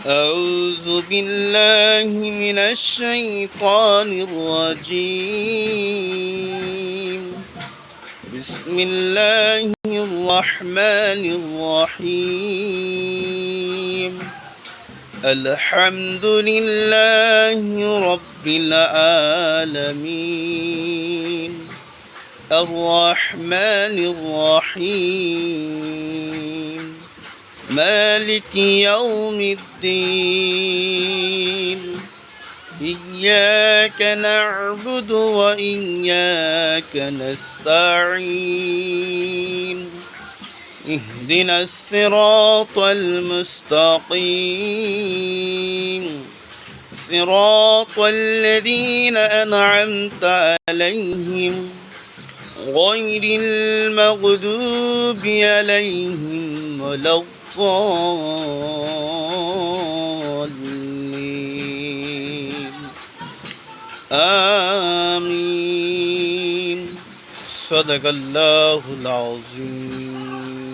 أعوذ بالله من الشيطان الرجيم. بسم الله الرحمن الرحيم. الحمد لله رب العالمين الرحمن الرحيم مالك يوم الدين إياك نعبد وإياك نستعين اهدنا الصراط المستقيم صراط الذين أنعمت عليهم غير المغضوب عليهم ولا الضالين آمين صدق الله العظيم.